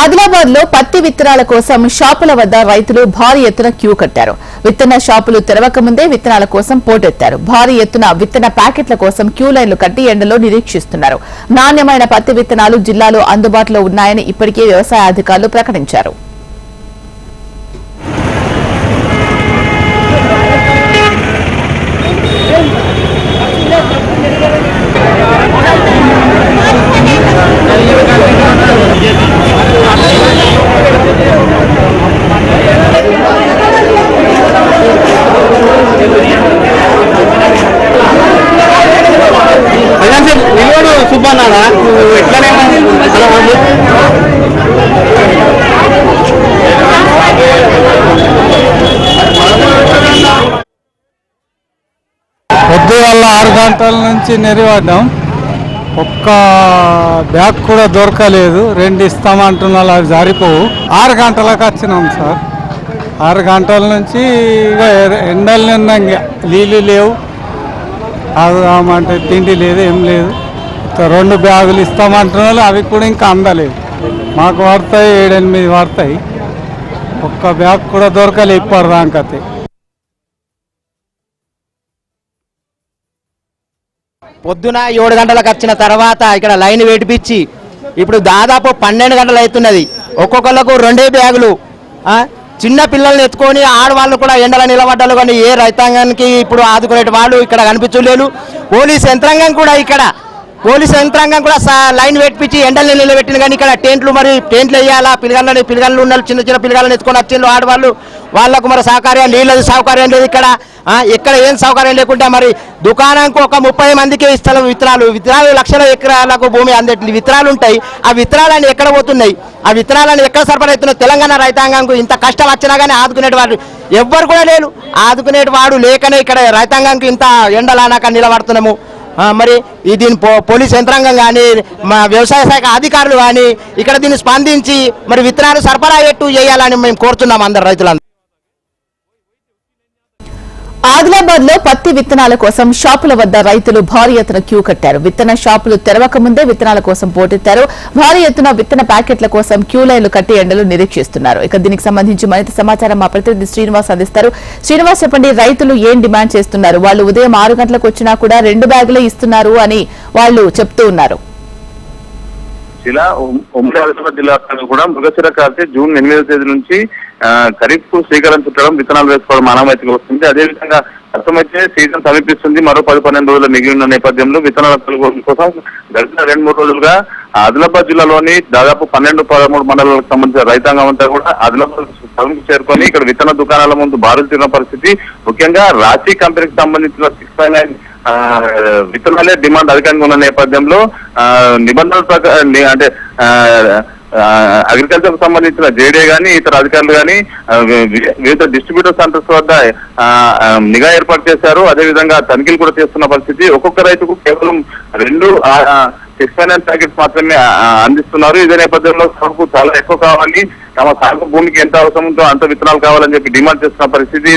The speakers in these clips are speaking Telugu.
ఆదిలాబాద్ లో పత్తి విత్తనాల కోసం షాపుల వద్ద రైతులు భారీ ఎత్తున క్యూ కట్టారు. విత్తన షాపులు తెరవక ముందే విత్తనాల కోసం పోటెత్తారు. భారీ ఎత్తున విత్తన ప్యాకెట్ల కోసం క్యూ లైన్లు కట్టి ఎండలో నిరీక్షిస్తున్నారు. నాణ్యమైన పత్తి విత్తనాలు జిల్లాలో అందుబాటులో ఉన్నాయని ఇప్పటికే వ్యవసాయ అధికారులు ప్రకటించారు. పొద్దుగల 6 గంటల నుంచి నెరవేద్దాం. ఒక్క బ్యాగ్ కూడా దొరకలేదు. 2 ఇస్తామంటున్నారు, అవి సరిపోవు. 6 గంటలకు వచ్చినాం సార్. 6 గంటల నుంచి ఇక ఎండలు నిన్నాం, నీళ్ళు లేవు, ఆగమంటే తిండి లేదు, ఏం లేదు. 2 బ్యాగులు ఇస్తామంటున్నారు, అవి కూడా ఇంకా అందలేదు. మాకు పడతాయి 7-8 పడతాయి. ఒక్క బ్యాగ్ కూడా దొరకలేదు ఇప్పటిదాకతే. పొద్దున 7 గంటలకు వచ్చిన తర్వాత ఇక్కడ లైన్ వేటిపించి ఇప్పుడు దాదాపు 12 గంటలు అవుతున్నది. ఒక్కొక్కళ్ళకు 2 బ్యాగులు. చిన్న పిల్లల్ని ఎత్తుకొని ఆడవాళ్ళు కూడా ఎండల నిలబడ్డారు. కానీ ఏ రైతాంగానికి ఇప్పుడు ఆదుకునే వాళ్ళు ఇక్కడ కనిపించలేదు. పోలీస్ యంత్రాంగం కూడా లైన్ వేటిపించి ఎండల్ని నిలబెట్టిన. కానీ ఇక్కడ టెంట్లు వేయాలా, పిల్లగాళ్ళు ఉన్నారు, చిన్న చిన్న పిల్లగాళ్ళని ఎత్తుకొని వచ్చిండ్రు ఆడవాళ్ళు. వాళ్ళకు మరి సౌకర్యం, నీళ్ళ సౌకర్యం లేదు ఇక్కడ. ఎక్కడ ఏం సౌకర్యం లేకుండా మరి దుకాణంకు ఒక 30 మందికి ఇస్తారు విత్తనాలు లక్షల ఎకరాలకు భూమి అందటి విత్తనాలు ఉంటాయి. ఆ విత్తనాలని ఎక్కడ పోతున్నాయి, ఆ విత్తనాలను ఎక్కడ సరఫరా అవుతున్నాయి? తెలంగాణ రైతాంగంకు ఇంత కష్టం వచ్చినా కానీ ఆదుకునేవాడు ఎవ్వరు కూడా లేరు. ఆదుకునేవాడు లేకనే ఇక్కడ రైతాంగంకి ఇంత ఎండలానాక నిలబడుతున్నాము. మరి దీని పోలీస్ యంత్రాంగం కానీ మా వ్యవసాయ శాఖ అధికారులు కానీ ఇక్కడ దీన్ని స్పందించి మరి విత్తనాలు సరఫరా చేయాలని మేము కోరుతున్నాం అందరు రైతులందరూ. ఆదిలాబాద్ లో పత్తి విత్తనాల కోసం షాపుల వద్ద రైతులు భారీ ఎత్తున క్యూ కట్టారు. విత్తన షాపులు తెరవక ముందే విత్తనాల కోసం పోటెత్తారు. భారీ ఎత్తున విత్తన ప్యాకెట్ల కోసం క్యూ లైన్లు కట్టి ఎండలు నిరీక్షిస్తున్నారు. ఇక దీనికి సంబంధించి మరింత సమాచారం మా ప్రతినిధి శ్రీనివాస్ అందిస్తారు. శ్రీనివాస్, చెప్పండి, రైతులు ఏం డిమాండ్ చేస్తున్నారు? వాళ్ళు ఉదయం 6 గంటలకు వచ్చినా కూడా 2 బ్యాగులే ఇస్తున్నారు అని వాళ్ళు చెప్తూ ఉన్నారు. ఉమ్మడి ఆదిలాబాద్ జిల్లా కూడా మృగశిర కార్తె జూన్ 8వ తేదీ నుంచి ఖరీఫ్ కు శ్రీకారం చుట్టడం, విత్తనాలు వేసుకోవడం ఆనవాయితీగా వస్తుంది. అదేవిధంగా అర్థమైతే సీజన్ సమీపిస్తుంది. మరో 10-12 రోజులు మిగిలి ఉన్న నేపథ్యంలో విత్తనాల కొనుగోలు కోసం గడిచిన 2-3 రోజులుగా ఆదిలాబాద్ జిల్లాలోని దాదాపు 12-13 మండలాలకు సంబంధించిన రైతాంగం అంతా కూడా ఆదిలాబాద్ స్థలంకు చేరుకొని ఇక్కడ విత్తన దుకాణాల ముందు బారులు తీరిన పరిస్థితి. ముఖ్యంగా రాశి కంపెనీకి సంబంధించిన 659 విత్తనాలే డిమాండ్ అధికంగా ఉన్న నేపథ్యంలో నిబంధనల ప్రకారం అంటే అగ్రికల్చర్ కు సంబంధించిన జేడీ గానీ ఇతర అధికారులు గానీ వివిధ డిస్ట్రిబ్యూటర్ సెంటర్స్ వద్ద నిఘా ఏర్పాటు చేశారు. అదేవిధంగా తనిఖీలు కూడా చేస్తున్న పరిస్థితి. ఒక్కొక్క రైతుకు కేవలం 2 659 ప్యాకెట్స్ మాత్రమే అందిస్తున్నారు. ఇదే నేపథ్యంలో సాగుకు చాలా ఎక్కువ కావాలి, తమ సాగు భూమికి ఎంత అవసరం ఉందో అంత విత్తనాలు కావాలని చెప్పి డిమాండ్ చేస్తున్న పరిస్థితి.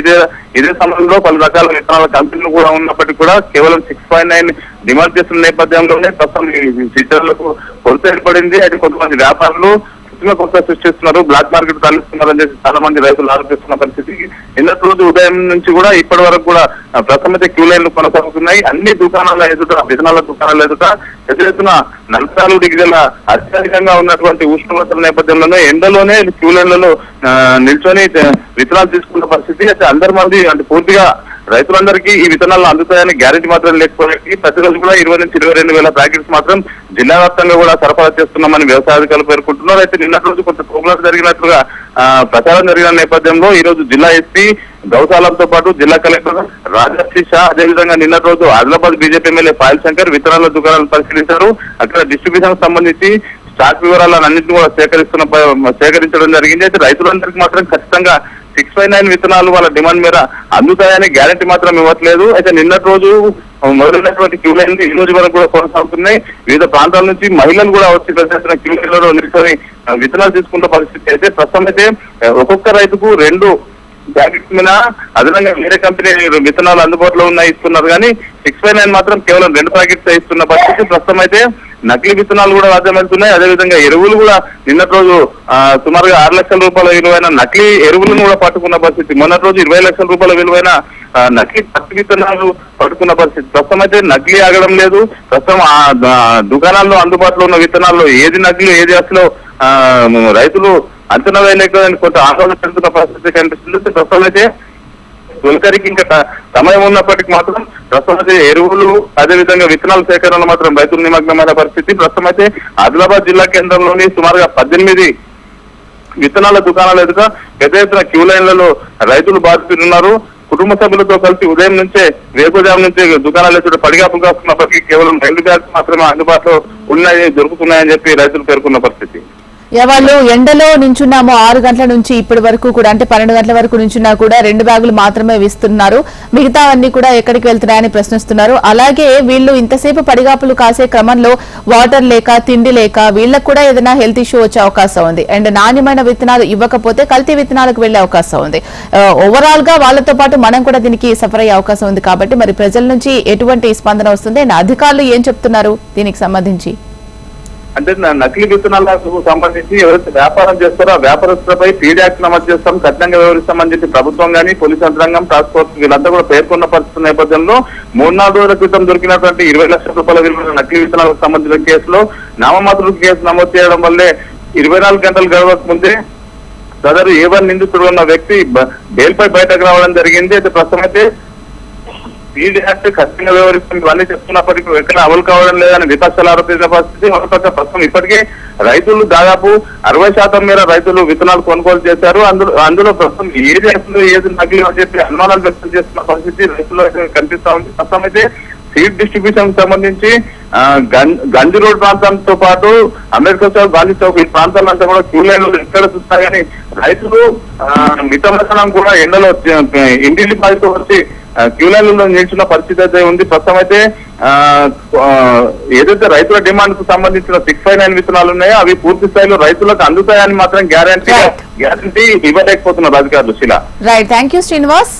ఇదే సమయంలో పలు రకాల విత్తనాల కంపెనీలు కూడా ఉన్నప్పటికీ కూడా కేవలం 659 డిమాండ్ చేస్తున్న నేపథ్యంలోనే ప్రస్తుతం సీజన్లకు కొరత ఏర్పడింది. అయితే కొంతమంది వ్యాపారులు కొత్త సృష్టిస్తున్నారు, బ్లాక్ మార్కెట్ తరలిస్తున్నారని చెప్పి చాలా మంది రైతులు ఆరోపిస్తున్న పరిస్థితి. నిన్నటి రోజు ఉదయం నుంచి కూడా ఇప్పటి వరకు కూడా ప్రస్తుతం క్యూ లైన్లు కొనసాగుతున్నాయి. అన్ని దుకాణాల ఎదుట, విత్తనాల దుకాణాల ఎదుట ఎదురెత్తున 44 డిగ్రీల అత్యధికంగా ఉన్నటువంటి ఉష్ణోగ్రతల నేపథ్యంలోనే ఎండలోనే క్యూ లైన్లలో నిల్చొని విత్తనాలు తీసుకున్న పరిస్థితి. అయితే అందరి మంది అంటే పూర్తిగా రైతులందరికీ ఈ విత్తనాలు అందుతాయని గ్యారెంటీ మాత్రం లేకపోయినప్పటికీ ప్రతిరోజు కూడా 20 నుంచి 22 వేల ప్యాకెట్స్ మాత్రం జిల్లా వ్యాప్తంగా కూడా సరఫరా చేస్తున్నామని వ్యవసాయ అధికారులు పేర్కొంటున్నారు. అయితే నిన్నటి రోజు కొంత ప్రోగ్రామ్స్ జరిగినట్లుగా ప్రచారం జరిగిన నేపథ్యంలో ఈ రోజు జిల్లా ఎస్పీ గౌశాలంతో పాటు జిల్లా కలెక్టర్ రాజశ్రీ షా, అదేవిధంగా నిన్నటి రోజు ఆదిలాబాద్ బీజేపీ ఎమ్మెల్యే పాయల్ శంకర్ విత్తనాల దుకాణాలను పరిశీలించారు. అక్కడ డిస్ట్రిబ్యూషన్ సంబంధించి స్టాక్ వివరాలను అన్నింటినీ కూడా సేకరించడం జరిగింది. అయితే రైతులందరికీ మాత్రం ఖచ్చితంగా 659 విత్తనాలు వాళ్ళ డిమాండ్ మేర అందుతాయని గ్యారెంటీ మాత్రం ఇవ్వట్లేదు. అయితే నిన్నటి రోజు మొదలైనటువంటి క్యూ లైన్ ఈ రోజు వరకు కూడా కొనసాగుతున్నాయి. వివిధ ప్రాంతాల నుంచి మహిళలు కూడా వచ్చి ప్రదర్శన క్యూ లైన్లలో నిల్చొని విత్తనాలు తీసుకున్న పరిస్థితి. అయితే ప్రస్తుతం అయితే ఒక్కొక్క రైతుకు 2 ప్యాకెట్స్ మీద అదనంగా వేరే కంపెనీ విత్తనాలు అందుబాటులో ఉన్నాయి ఇస్తున్నారు. కానీ 659 మాత్రం కేవలం 2 ప్యాకెట్స్ ఇస్తున్న పరిస్థితి. ప్రస్తుతం అయితే నకిలీ విత్తనాలు కూడా సాధ్యమవుతున్నాయి. అదేవిధంగా ఎరువులు కూడా నిన్నటి రోజు సుమారుగా 6 లక్షల రూపాయల విలువైన నకిలీ ఎరువులను కూడా పట్టుకున్న పరిస్థితి. మొన్నటి రోజు 20 లక్షల రూపాయల విలువైన నకిలీ పత్తి విత్తనాలు పట్టుకున్న పరిస్థితి. ప్రస్తుతం అయితే నకిలీ ఆగడం లేదు. ప్రస్తుతం దుకాణాల్లో అందుబాటులో ఉన్న విత్తనాల్లో ఏది నకిలీ ఏది అసలు రైతులు అంచనా వేయలేక కొంత ఆందోళన చెందుతున్న పరిస్థితి కనిపిస్తుంది. ప్రస్తుతం అయితే తొలకరికి ఇంకా సమయం ఉన్నప్పటికీ మాత్రం ప్రస్తుతం అయితే ఎరువులు అదేవిధంగా విత్తనాల సేకరణలో మాత్రం రైతులు నిమగ్నమైన పరిస్థితి. ప్రస్తుతం అయితే ఆదిలాబాద్ జిల్లా కేంద్రంలోని సుమారుగా 18 విత్తనాల దుకాణాలు ఎదుట పెద్ద ఎత్తున క్యూ లైన్లలో రైతులు బాధితున్నారు. కుటుంబ సభ్యులతో కలిసి ఉదయం నుంచే వేకుజాము నుంచి దుకాణాలు ఎదుట పడిగాపులు కాస్తున్నప్పటికీ కేవలం 2 బ్యాగ్స్ మాత్రమే అందుబాటులో దొరుకుతున్నాయని చెప్పి రైతులు పేర్కొన్న పరిస్థితి. వాళ్ళు ఎండలో నించున్నాము 6 గంటల నుంచి ఇప్పటి వరకు కూడా అంటే 12 గంటల వరకు నించున్నా కూడా 2 బ్యాగులు మాత్రమే ఇస్తున్నారు, మిగతావన్నీ కూడా ఎక్కడికి వెళ్తున్నాయని ప్రశ్నిస్తున్నారు. అలాగే వీళ్ళు ఇంతసేపు పడిగాపులు కాసే క్రమంలో వాటర్ లేక తిండి లేక వీళ్ళకు కూడా ఏదైనా హెల్త్ ఇష్యూ వచ్చే అవకాశం ఉంది. అండ్ నాణ్యమైన విత్తనాలు ఇవ్వకపోతే కల్తీ విత్తనాలకు వెళ్లే అవకాశం ఉంది. ఓవరాల్ గా వాళ్ళతో పాటు మనం కూడా దీనికి సఫర్ అయ్యే అవకాశం ఉంది. కాబట్టి మరి ప్రజల నుంచి ఎటువంటి స్పందన వస్తుంది అండ్ అధికారులు ఏం చెప్తున్నారు దీనికి సంబంధించి? అంటే నకిలీ విత్తనాలకు సంబంధించి ఎవరైతే వ్యాపారం చేస్తారో ఆ వ్యాపారస్తులపై పీడీ యాక్ట్ నమోదు చేస్తాం, కఠినంగా వ్యవహరిస్తామని చెప్పి ప్రభుత్వం కానీ పోలీసు యంత్రాంగం టాస్క్ ఫోర్స్ వీళ్ళంతా కూడా పేర్కొన్న పరిస్థితి నేపథ్యంలో 3-4 రోజుల క్రితం దొరికినటువంటి 20 లక్షల రూపాయల విలువైన నకిలీ విత్తనాలకు సంబంధించిన కేసులో నామమాత్రులకు కేసు నమోదు చేయడం వల్లే 24 గంటలు గడవక ముందే సదరు A1 నిందితుడు ఉన్న వ్యక్తి బెయిల్పై బయటకు రావడం జరిగింది. అయితే ప్రస్తుతం అయితే పీడీ యాక్ట్ ఖచ్చితంగా వ్యవహరిస్తుంది ఇవన్నీ చెప్తున్నప్పటికీ ఎక్కడ అమలు కావడం లేదని విపక్షాలు ఆరోపించిన పరిస్థితి. మరోపక్క ప్రస్తుతం ఇప్పటికే రైతులు దాదాపు 60% మేర రైతులు విత్తనాలు కొనుగోలు చేశారు. అందులో ప్రస్తుతం ఏది అసలు ఏది నకిలీ అని చెప్పి అనుమానాలు వ్యక్తం చేస్తున్న పరిస్థితి రైతుల్లో కనిపిస్తా ఉంది. ప్రస్తుతం అయితే సీడ్ డిస్ట్రిబ్యూషన్ సంబంధించి గంజి రోడ్ ప్రాంతంతో పాటు అంబేద్కర్ చౌక్, గాంధీ చౌక్ ఈ ప్రాంతాలంతా కూడా క్యూ లైన్లు ఎక్కడ చూస్తా కానీ రైతులు మితమసనం కూడా ఎండలో ఇంటింటి బాధితో వచ్చి క్యూ లైన్లలో నిల్చున్న పరిస్థితి అయితే ఉంది. ప్రస్తుతం అయితే ఏదైతే రైతుల డిమాండ్ కు సంబంధించిన 659 విత్తనాలు ఉన్నాయో అవి పూర్తి స్థాయిలో రైతులకు అందుతాయని మాత్రం గ్యారంటీ ఇవ్వలేకపోతున్నారు అధికారులు. శిలా. Right, thank you Srinivas.